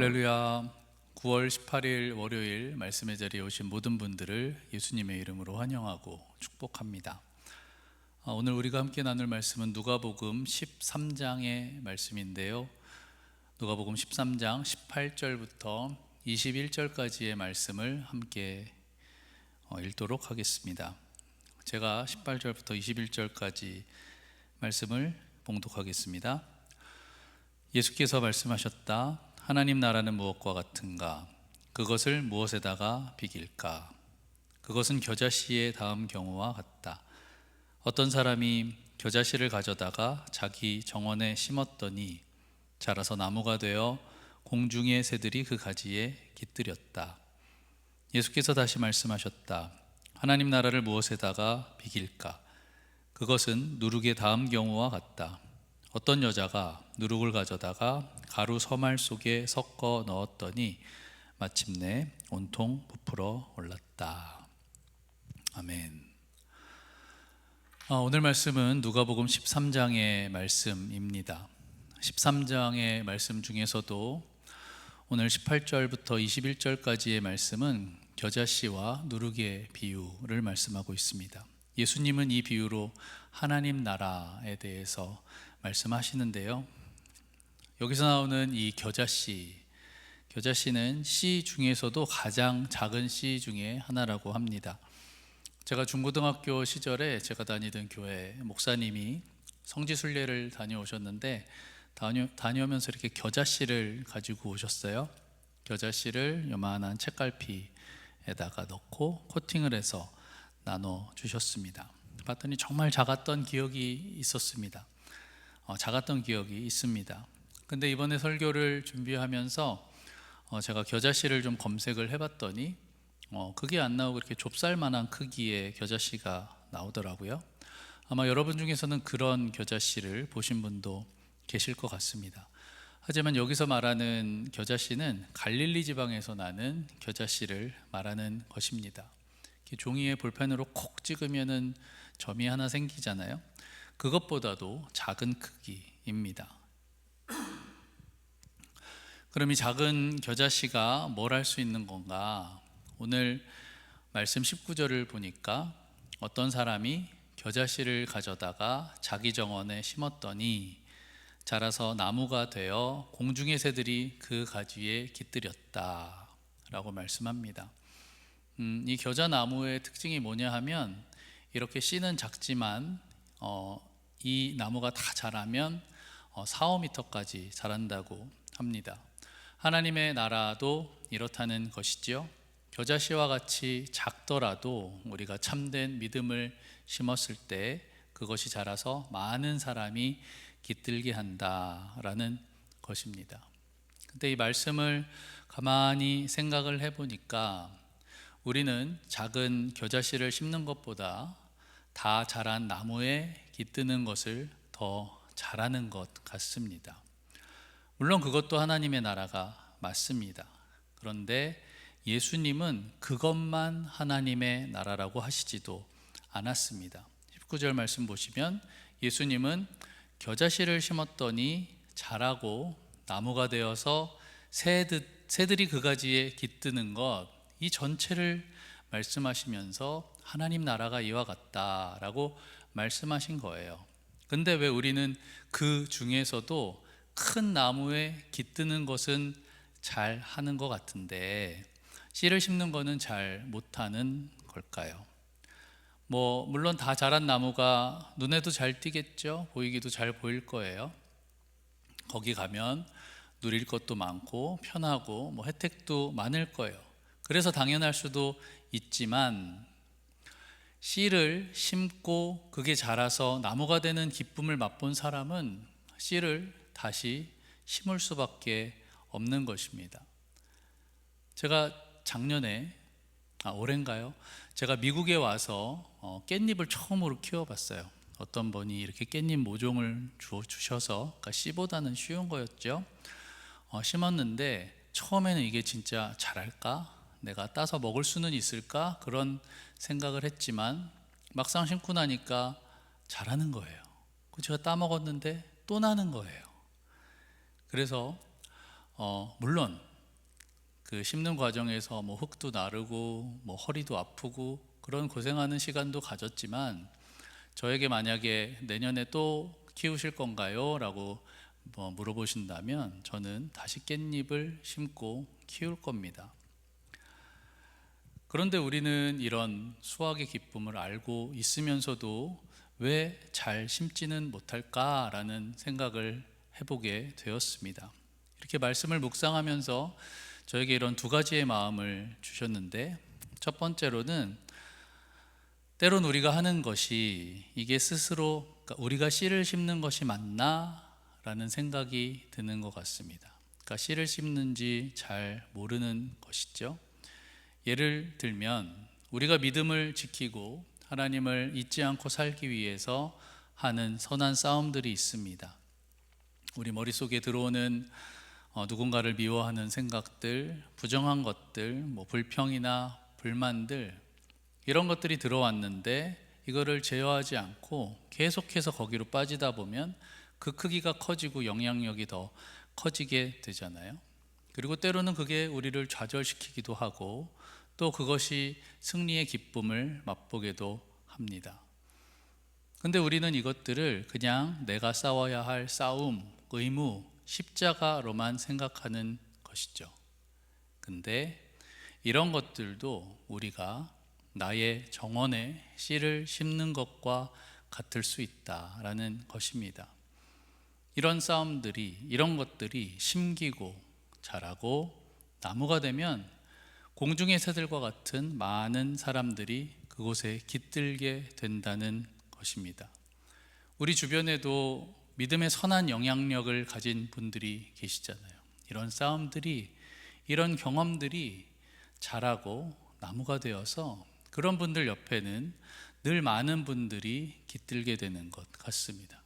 할렐루야. 9월 18일 월요일 말씀의 자리에 오신 모든 분들을 예수님의 이름으로 환영하고 축복합니다. 오늘 우리가 함께 나눌 말씀은 누가복음 13장의 말씀인데요, 누가복음 13장 18절부터 21절까지의 말씀을 함께 읽도록 하겠습니다. 제가 18절부터 21절까지 말씀을 봉독하겠습니다. 예수께서 말씀하셨다. 하나님 나라는 무엇과 같은가? 그것을 무엇에다가 비길까? 그것은 겨자씨의 다음 경우와 같다. 어떤 사람이 겨자씨를 가져다가 자기 정원에 심었더니 자라서 나무가 되어 공중의 새들이 그 가지에 깃들였다. 예수께서 다시 말씀하셨다. 하나님 나라를 무엇에다가 비길까? 그것은 누룩의 다음 경우와 같다. 어떤 여자가 누룩을 가져다가 가루 서말 속에 섞어 넣었더니 마침내 온통 부풀어 올랐다. 아멘. 오늘 말씀은 누가복음 13장의 말씀입니다. 13장의 말씀 중에서도 오늘 18절부터 21절까지의 말씀은 겨자씨와 누룩의 비유를 말씀하고 있습니다. 예수님은 이 비유로 하나님 나라에 대해서 말씀하시는데요, 여기서 나오는 이 겨자씨는 씨 중에서도 가장 작은 씨 중에 하나라고 합니다. 제가 중고등학교 시절에 제가 다니던 교회 목사님이 성지순례를 다녀오셨는데 다녀오면서 이렇게 겨자씨를 가지고 오셨어요. 겨자씨를 요만한 책갈피에다가 넣고 코팅을 해서 나눠 주셨습니다. 봤더니 정말 작았던 기억이 있습니다. 근데 이번에 설교를 준비하면서 제가 겨자씨를 좀 검색을 해봤더니 그게 안 나오고 이렇게 좁쌀만한 크기의 겨자씨가 나오더라고요. 아마 여러분 중에서는 그런 겨자씨를 보신 분도 계실 것 같습니다. 하지만 여기서 말하는 겨자씨는 갈릴리 지방에서 나는 겨자씨를 말하는 것입니다. 종이에 볼펜으로 콕 찍으면은 점이 하나 생기잖아요. 그것보다도 작은 크기입니다. 그럼 이 작은 겨자씨가 뭘 할 수 있는 건가? 오늘 말씀 19절을 보니까 어떤 사람이 겨자씨를 가져다가 자기 정원에 심었더니 자라서 나무가 되어 공중의 새들이 그 가지에 깃들였다 라고 말씀합니다. 이 겨자나무의 특징이 뭐냐 하면 이렇게 씨는 작지만 이 나무가 다 자라면 4~5m까지 자란다고 합니다. 하나님의 나라도 이렇다는 것이지요. 겨자씨와 같이 작더라도 우리가 참된 믿음을 심었을 때 그것이 자라서 많은 사람이 깃들게 한다라는 것입니다. 근데 이 말씀을 가만히 생각을 해보니까 우리는 작은 겨자씨를 심는 것보다 다 자란 나무에 깃드는 것을 더 잘하는 것 같습니다. 물론 그것도 하나님의 나라가 맞습니다. 그런데 예수님은 그것만 하나님의 나라라고 하시지도 않았습니다. 19절 말씀 보시면 예수님은 겨자씨를 심었더니 자라고 나무가 되어서 새들이 그 가지에 깃드는 것, 이 전체를 말씀하시면서 하나님 나라가 이와 같다라고 말씀하신 거예요. 근데 왜 우리는 그 중에서도 큰 나무에 깃드는 것은 잘 하는 것 같은데 씨를 심는 거는 잘 못하는 걸까요? 물론 다 자란 나무가 눈에도 잘 띄겠죠. 보이기도 잘 보일 거예요. 거기 가면 누릴 것도 많고 편하고 혜택도 많을 거예요. 그래서 당연할 수도 있지만 씨를 심고 그게 자라서 나무가 되는 기쁨을 맛본 사람은 씨를 다시 심을 수밖에 없는 것입니다. 제가 올해인가요? 제가 미국에 와서 깻잎을 처음으로 키워봤어요. 어떤 분이 이렇게 깻잎 모종을 주셔서, 그러니까 씨보다는 쉬운 거였죠. 심었는데 처음에는 이게 진짜 자랄까? 내가 따서 먹을 수는 있을까? 그런 생각을 했지만 막상 심고 나니까 자라는 거예요. 제가 따먹었는데 또 나는 거예요. 그래서 물론 그 심는 과정에서 뭐 흙도 나르고 뭐 허리도 아프고 그런 고생하는 시간도 가졌지만, 저에게 만약에 내년에 또 키우실 건가요? 라고 뭐 물어보신다면 저는 다시 깻잎을 심고 키울 겁니다. 그런데 우리는 이런 수확의 기쁨을 알고 있으면서도 왜 잘 심지는 못할까라는 생각을 해보게 되었습니다. 이렇게 말씀을 묵상하면서 저에게 이런 두 가지의 마음을 주셨는데, 첫 번째로는 때론 우리가 하는 것이 이게 스스로, 그러니까 우리가 씨를 심는 것이 맞나? 라는 생각이 드는 것 같습니다. 그러니까 씨를 심는지 잘 모르는 것이죠. 예를 들면 우리가 믿음을 지키고 하나님을 잊지 않고 살기 위해서 하는 선한 싸움들이 있습니다. 우리 머릿속에 들어오는 누군가를 미워하는 생각들, 부정한 것들, 뭐 불평이나 불만들, 이런 것들이 들어왔는데 이거를 제어하지 않고 계속해서 거기로 빠지다 보면 그 크기가 커지고 영향력이 더 커지게 되잖아요. 그리고 때로는 그게 우리를 좌절시키기도 하고 또 그것이 승리의 기쁨을 맛보게도 합니다. 근데 우리는 이것들을 그냥 내가 싸워야 할 싸움, 의무, 십자가로만 생각하는 것이죠. 근데 이런 것들도 우리가 나의 정원에 씨를 심는 것과 같을 수 있다라는 것입니다. 이런 싸움들이, 이런 것들이 심기고 자라고 나무가 되면 공중의 새들과 같은 많은 사람들이 그곳에 깃들게 된다는 것입니다. 우리 주변에도 믿음의 선한 영향력을 가진 분들이 계시잖아요. 이런 싸움들이, 이런 경험들이 자라고 나무가 되어서 그런 분들 옆에는 늘 많은 분들이 깃들게 되는 것 같습니다.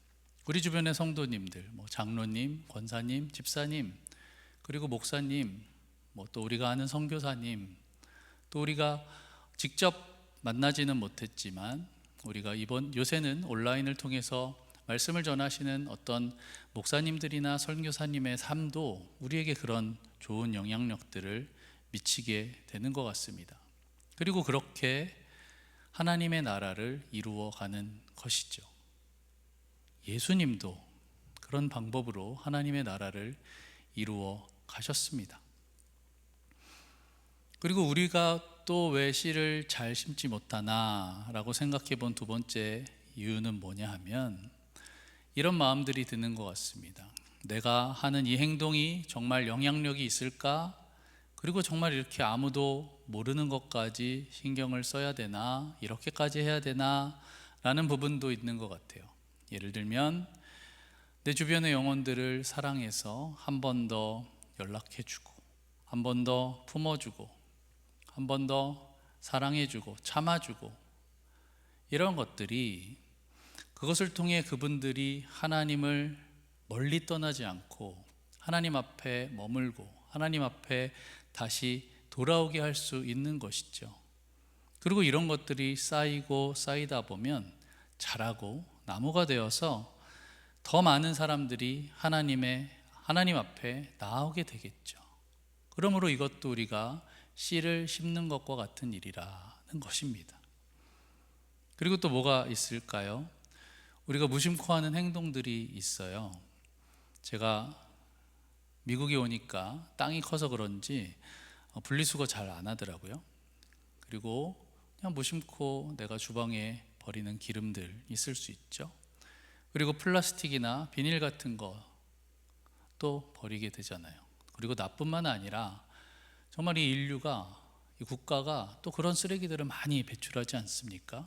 우리 주변의 성도님들, 뭐 장로님, 권사님, 집사님, 그리고 목사님, 뭐 또 우리가 아는 선교사님, 또 우리가 직접 만나지는 못했지만 우리가 요새는 온라인을 통해서 말씀을 전하시는 어떤 목사님들이나 선교사님의 삶도 우리에게 그런 좋은 영향력들을 미치게 되는 것 같습니다. 그리고 그렇게 하나님의 나라를 이루어가는 것이죠. 예수님도 그런 방법으로 하나님의 나라를 이루어 가셨습니다. 그리고 우리가 또 왜 씨를 잘 심지 못하나 라고 생각해 본 두 번째 이유는 뭐냐 하면 이런 마음들이 드는 것 같습니다. 내가 하는 이 행동이 정말 영향력이 있을까? 그리고 정말 이렇게 아무도 모르는 것까지 신경을 써야 되나? 이렇게까지 해야 되나? 라는 부분도 있는 것 같아요. 예를 들면 내 주변의 영혼들을 사랑해서 한 번 더 연락해주고, 한 번 더 품어주고, 한 번 더 사랑해주고 참아주고, 이런 것들이 그것을 통해 그분들이 하나님을 멀리 떠나지 않고 하나님 앞에 머물고 하나님 앞에 다시 돌아오게 할 수 있는 것이죠. 그리고 이런 것들이 쌓이고 쌓이다 보면 자라고 나무가 되어서 더 많은 사람들이 하나님 앞에 나아오게 되겠죠. 그러므로 이것도 우리가 씨를 심는 것과 같은 일이라는 것입니다. 그리고 또 뭐가 있을까요? 우리가 무심코 하는 행동들이 있어요. 제가 미국에 오니까 땅이 커서 그런지 분리수거 잘 안 하더라고요. 그리고 그냥 무심코 내가 주방에 버리는 기름들 있을 수 있죠. 그리고 플라스틱이나 비닐 같은 거 또 버리게 되잖아요. 그리고 나뿐만 아니라 정말 이 인류가, 이 국가가 또 그런 쓰레기들을 많이 배출하지 않습니까?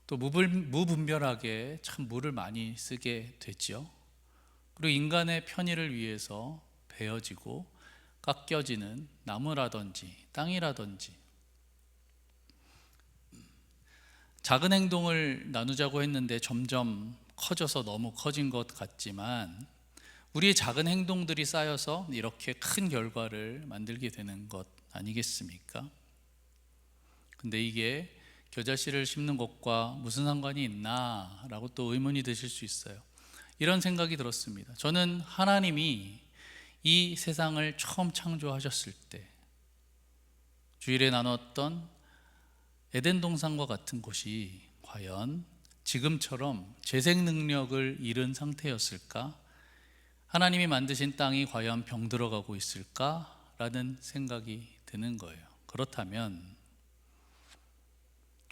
또 무분별하게 참 물을 많이 쓰게 되죠. 그리고 인간의 편의를 위해서 베어지고 깎여지는 나무라든지 땅이라든지, 작은 행동을 나누자고 했는데 점점 커져서 너무 커진 것 같지만 우리의 작은 행동들이 쌓여서 이렇게 큰 결과를 만들게 되는 것 아니겠습니까? 근데 이게 겨자씨를 심는 것과 무슨 상관이 있나? 라고 또 의문이 드실 수 있어요. 이런 생각이 들었습니다. 저는 하나님이 이 세상을 처음 창조하셨을 때 주일에 나눴던 에덴 동산과 같은 곳이 과연 지금처럼 재생 능력을 잃은 상태였을까? 하나님이 만드신 땅이 과연 병들어가고 있을까라는 생각이 드는 거예요. 그렇다면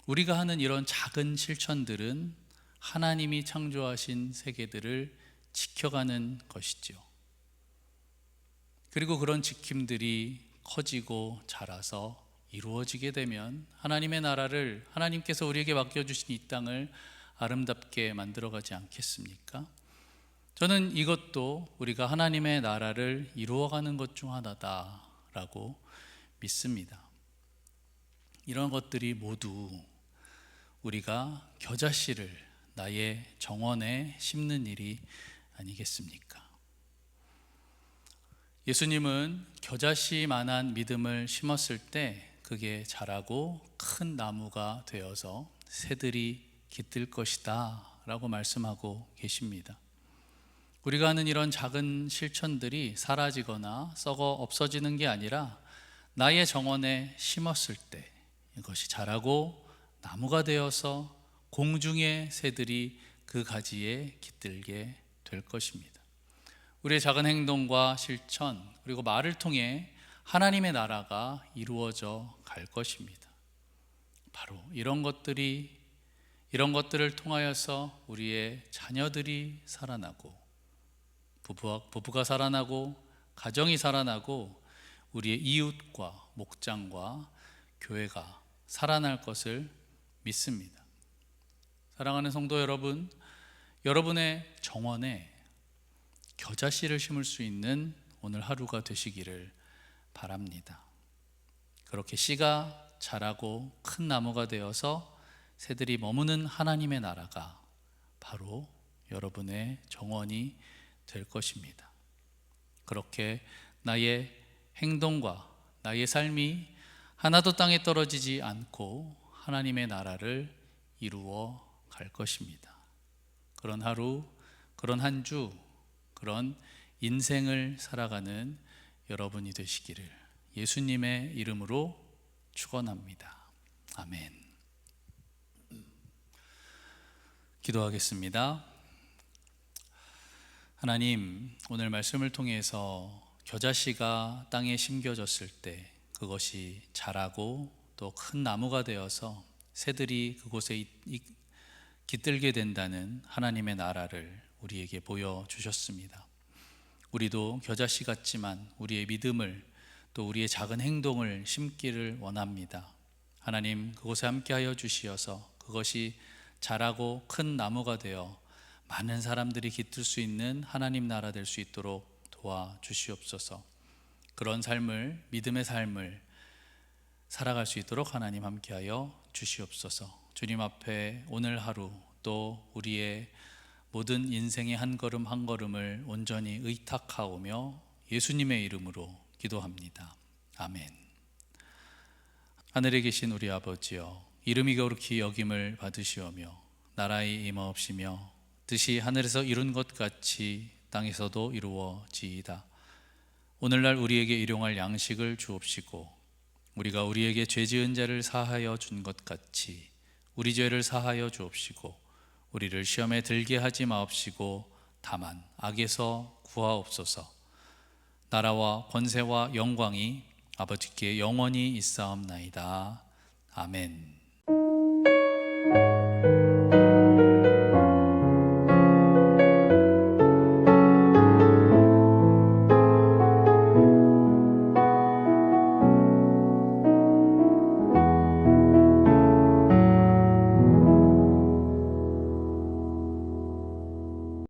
우리가 하는 이런 작은 실천들은 하나님이 창조하신 세계들을 지켜가는 것이죠. 그리고 그런 지킴들이 커지고 자라서 이루어지게 되면 하나님의 나라를, 하나님께서 우리에게 맡겨주신 이 땅을 아름답게 만들어가지 않겠습니까? 저는 이것도 우리가 하나님의 나라를 이루어가는 것 중 하나다라고 믿습니다. 이런 것들이 모두 우리가 겨자씨를 나의 정원에 심는 일이 아니겠습니까? 예수님은 겨자씨만한 믿음을 심었을 때 그게 자라고 큰 나무가 되어서 새들이 깃들 것이다 라고 말씀하고 계십니다. 우리가 하는 이런 작은 실천들이 사라지거나 썩어 없어지는 게 아니라 나의 정원에 심었을 때 이것이 자라고 나무가 되어서 공중의 새들이 그 가지에 깃들게 될 것입니다. 우리의 작은 행동과 실천 그리고 말을 통해 하나님의 나라가 이루어져 갈 것입니다. 바로 이런 것들을 통하여서 우리의 자녀들이 살아나고 부부가 살아나고 가정이 살아나고 우리의 이웃과 목장과 교회가 살아날 것을 믿습니다. 사랑하는 성도 여러분, 여러분의 정원에 겨자씨를 심을 수 있는 오늘 하루가 되시기를 바랍니다. 그렇게 씨가 자라고 큰 나무가 되어서 새들이 머무는 하나님의 나라가 바로 여러분의 정원이 될 것입니다. 그렇게 나의 행동과 나의 삶이 하나도 땅에 떨어지지 않고 하나님의 나라를 이루어 갈 것입니다. 그런 하루, 그런 한 주, 그런 인생을 살아가는 여러분이 되시기를 예수님의 이름으로 축원합니다. 아멘. 기도하겠습니다. 하나님, 오늘 말씀을 통해서 겨자씨가 땅에 심겨졌을 때 그것이 자라고 또 큰 나무가 되어서 새들이 그곳에 깃들게 된다는 하나님의 나라를 우리에게 보여주셨습니다. 우리도 겨자씨 같지만 우리의 믿음을 또 우리의 작은 행동을 심기를 원합니다. 하나님, 그곳에 함께하여 주시어서 그것이 자라고 큰 나무가 되어 많은 사람들이 깃들 수 있는 하나님 나라 될 수 있도록 도와주시옵소서. 그런 삶을, 믿음의 삶을 살아갈 수 있도록 하나님 함께하여 주시옵소서. 주님 앞에 오늘 하루 또 우리의 모든 인생의 한 걸음 한 걸음을 온전히 의탁하오며 예수님의 이름으로 기도합니다. 아멘. 하늘에 계신 우리 아버지여, 이름이 거룩히 여김을 받으시오며 나라의 임하옵시며 뜻이 하늘에서 이룬 것 같이 땅에서도 이루어지이다. 오늘날 우리에게 일용할 양식을 주옵시고 우리가 우리에게 죄 지은 자를 사하여 준 것 같이 우리 죄를 사하여 주옵시고 우리를 시험에 들게 하지 마옵시고 다만 악에서 구하옵소서. 나라와 권세와 영광이 아버지께 영원히 있사옵나이다. 아멘.